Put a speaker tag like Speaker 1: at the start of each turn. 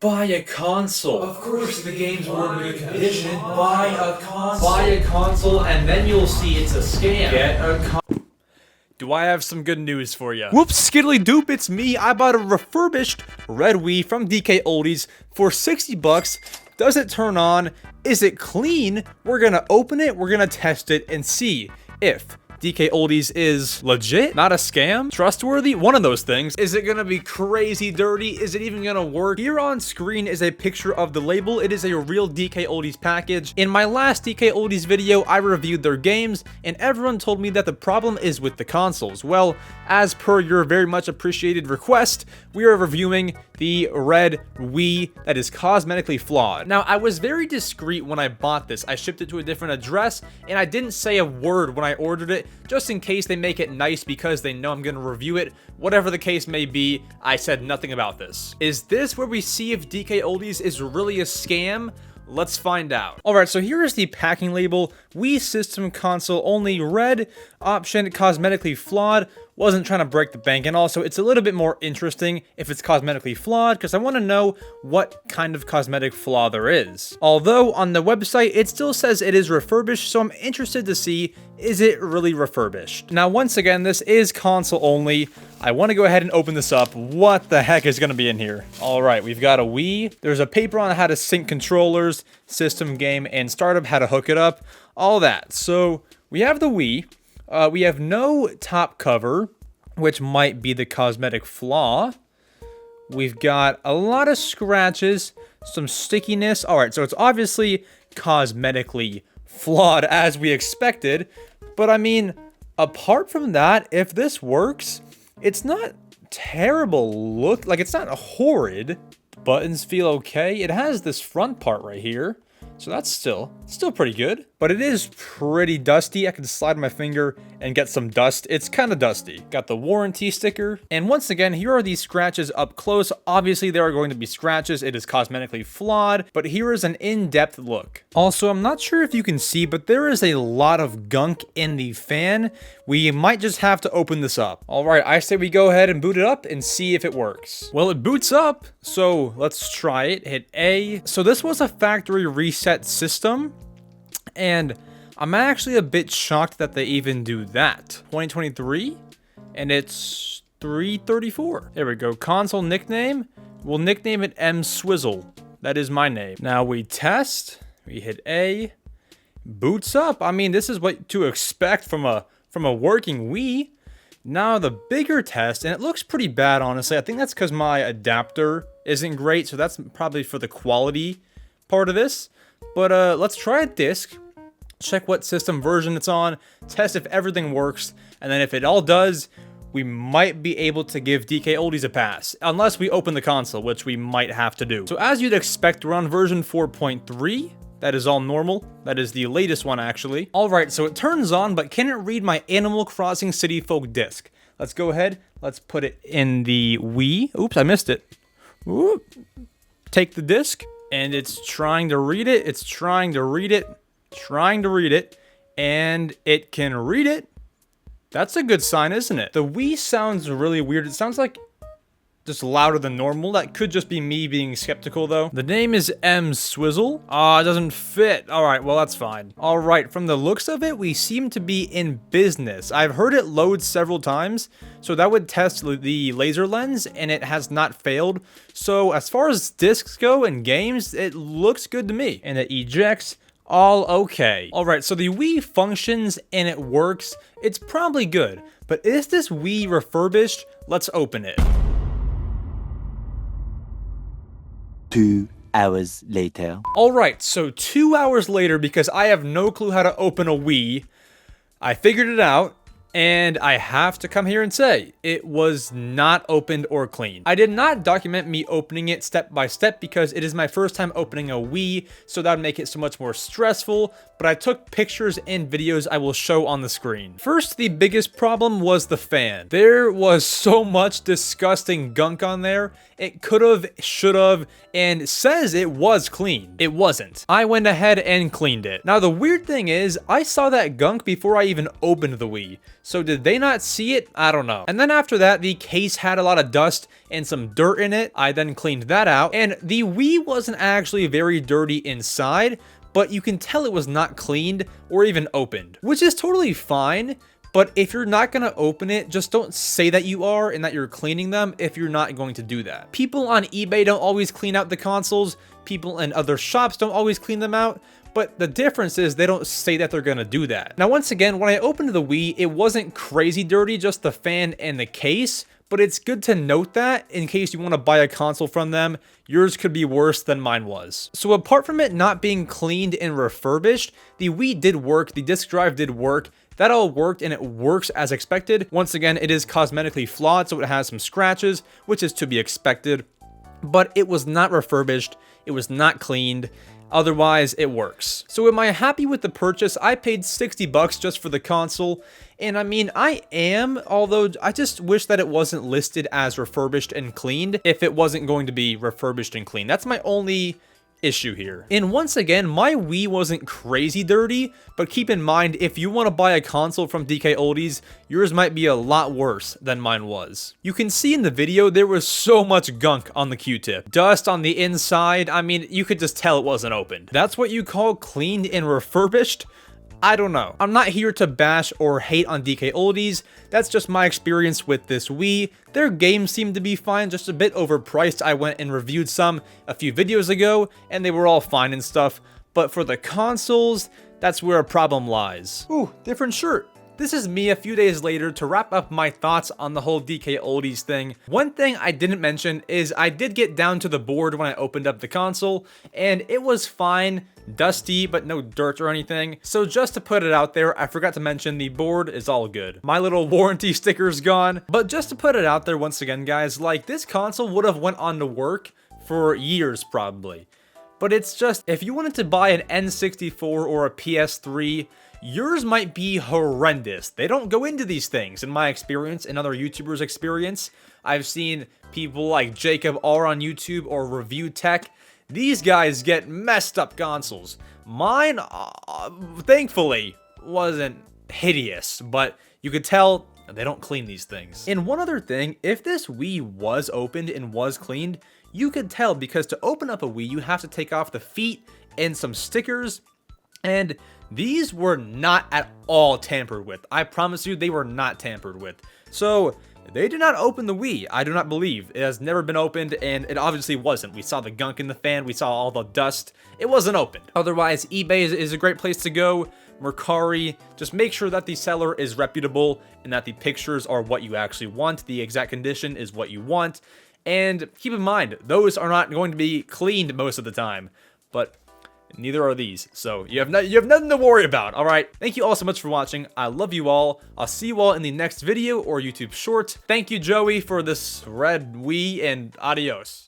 Speaker 1: Buy a console.
Speaker 2: Of course the games weren't in good condition. Buy a console.
Speaker 1: Buy a console and then you'll see it's a scam.
Speaker 2: Get a console.
Speaker 3: Do I have some good news for you? Whoops, skiddly doop, it's me. I bought a refurbished red Wii from DKOldies for 60 bucks. Does it turn on? Is it clean? We're gonna open it, we're gonna test it, and see if DKOldies is legit, not a scam, trustworthy, one of those things. Is it gonna be crazy dirty? Is it even gonna work? Here on screen is a picture of the label. It is a real DKOldies package. In my last DKOldies video, I reviewed their games, and everyone told me that the problem is with the consoles. Well, as per your very much appreciated request, we are reviewing the red Wii that is cosmetically flawed. Now, I was very discreet when I bought this. I shipped it to a different address, and I didn't say a word when I ordered it, just in case they make it nice because they know I'm gonna review it. Whatever the case may be, I said nothing about this. Is this where we see if DKOldies is really a scam? Let's find out. Alright, so here is the packing label. Wii system console only, red option, cosmetically flawed. Wasn't trying to break the bank, and also it's a little bit more interesting if it's cosmetically flawed because I want to know what kind of cosmetic flaw there is. Although on the website it still says it is refurbished, so I'm interested to see, is it really refurbished? Now once again, this is console only. I want to go ahead and open this up. What the heck is going to be in here? Alright, we've got a Wii. There's a paper on how to sync controllers, system, game, and startup, how to hook it up, all that. So we have the Wii. We have no top cover, which might be the cosmetic flaw. We've got a lot of scratches, some stickiness. All right, so it's obviously cosmetically flawed as we expected. But I mean, apart from that, if this works, it's not terrible look. Like, it's not horrid. Buttons feel okay. It has this front part right here. So that's still pretty good, but it is pretty dusty. I can slide my finger and get some dust. It's kind of dusty. Got the warranty sticker. And once again, here are these scratches up close. Obviously, there are going to be scratches. It is cosmetically flawed, but here is an in-depth look. Also, I'm not sure if you can see, but there is a lot of gunk in the fan. We might just have to open this up. All right, I say we go ahead and boot it up and see if it works. Well, it boots up, so let's try it. Hit A. So this was a factory reset system, and I'm actually a bit shocked that they even do that. 2023, and it's 334. There we go. Console nickname. We'll nickname it M Swizzle. That is my name. Now we test. We hit A. Boots up. I mean, this is what to expect from a working Wii. Now the bigger test, and it looks pretty bad, honestly. I think that's because my adapter isn't great, so that's probably for the quality part of this. But let's try a disc, check what system version it's on, test if everything works, and then if it all does, we might be able to give DKOldies a pass, unless we open the console, which we might have to do. So as you'd expect, we're on version 4.3. That is all normal. That is the latest one, actually. Alright, so it turns on, but can it read my Animal Crossing City Folk disc? Let's go ahead. Let's put it in the Wii. Oops, I missed it. Ooh. Take the disc. And it's trying to read it. It's trying to read it. Trying to read it. And it can read it. That's a good sign, isn't it? The Wii sounds really weird. It sounds like just louder than normal. That could just be me being skeptical, though. The name is M Swizzle. It doesn't fit. All right, well, that's fine. All right, from the looks of it, we seem to be in business. I've heard it load several times, so that would test the laser lens, and it has not failed. So as far as discs go and games, it looks good to me. And it ejects. All okay. All right, so the Wii functions and it works. It's probably good, but is this Wii refurbished? Let's open it.
Speaker 4: 2 hours later.
Speaker 3: Alright, so 2 hours later, because I have no clue how to open a Wii, I figured it out, and I have to come here and say, it was not opened or cleaned. I did not document me opening it step by step because it is my first time opening a Wii, so that would make it so much more stressful, but I took pictures and videos I will show on the screen. First, the biggest problem was the fan. There was so much disgusting gunk on there. It could have, should have, and says it was clean. It wasn't. I went ahead and cleaned it. Now, the weird thing is, I saw that gunk before I even opened the Wii. So did they not see it? I don't know. And then after that, the case had a lot of dust and some dirt in it. I then cleaned that out. And the Wii wasn't actually very dirty inside, but you can tell it was not cleaned or even opened, which is totally fine. But if you're not going to open it, just don't say that you are and that you're cleaning them if you're not going to do that. People on eBay don't always clean out the consoles. People in other shops don't always clean them out. But the difference is they don't say that they're going to do that. Now, once again, when I opened the Wii, it wasn't crazy dirty, just the fan and the case. But it's good to note that in case you want to buy a console from them, yours could be worse than mine was. So apart from it not being cleaned and refurbished, the Wii did work, the disk drive did work. That all worked and it works as expected. Once again, it is cosmetically flawed, so it has some scratches, which is to be expected. But it was not refurbished, it was not cleaned. Otherwise, it works. So am I happy with the purchase? I paid 60 bucks just for the console. And I mean, I am, although I just wish that it wasn't listed as refurbished and cleaned if it wasn't going to be refurbished and cleaned. That's my only issue here. And once again, my Wii wasn't crazy dirty, but keep in mind, if you want to buy a console from DKOldies, yours might be a lot worse than mine was. You can see in the video, there was so much gunk on the Q-tip. Dust on the inside, I mean, you could just tell it wasn't opened. That's what you call cleaned and refurbished? I don't know. I'm not here to bash or hate on DKOldies. That's just my experience with this Wii. Their games seem to be fine, just a bit overpriced. I went and reviewed some a few videos ago, and they were all fine and stuff. But for the consoles, that's where a problem lies. Ooh, different shirt. This is me a few days later to wrap up my thoughts on the whole DKOldies thing. One thing I didn't mention is I did get down to the board when I opened up the console, and it was fine, dusty, but no dirt or anything. So just to put it out there, I forgot to mention the board is all good. My little warranty sticker's gone, but just to put it out there once again, guys, like this console would have went on to work for years probably. But it's just, if you wanted to buy an N64 or a PS3, yours might be horrendous. They don't go into these things, in my experience, and other YouTubers' experience. I've seen people like Jacob R on YouTube or Review Tech. These guys get messed up consoles. Mine, thankfully, wasn't hideous, but you could tell they don't clean these things. And one other thing, if this Wii was opened and was cleaned, you could tell because to open up a Wii, you have to take off the feet and some stickers, and these were not at all tampered with. I promise you, they were not tampered with. So they did not open the Wii. I do not believe. It has never been opened, and it obviously wasn't. We saw the gunk in the fan. We saw all the dust. It wasn't opened. Otherwise, eBay is a great place to go. Mercari, just make sure that the seller is reputable and that the pictures are what you actually want. The exact condition is what you want. And keep in mind, those are not going to be cleaned most of the time. But neither are these, so you have nothing to worry about. All right, thank you all so much for watching. I love you all. I'll see you all in the next video or YouTube short. Thank you, Joey, for this red Wii, and adios.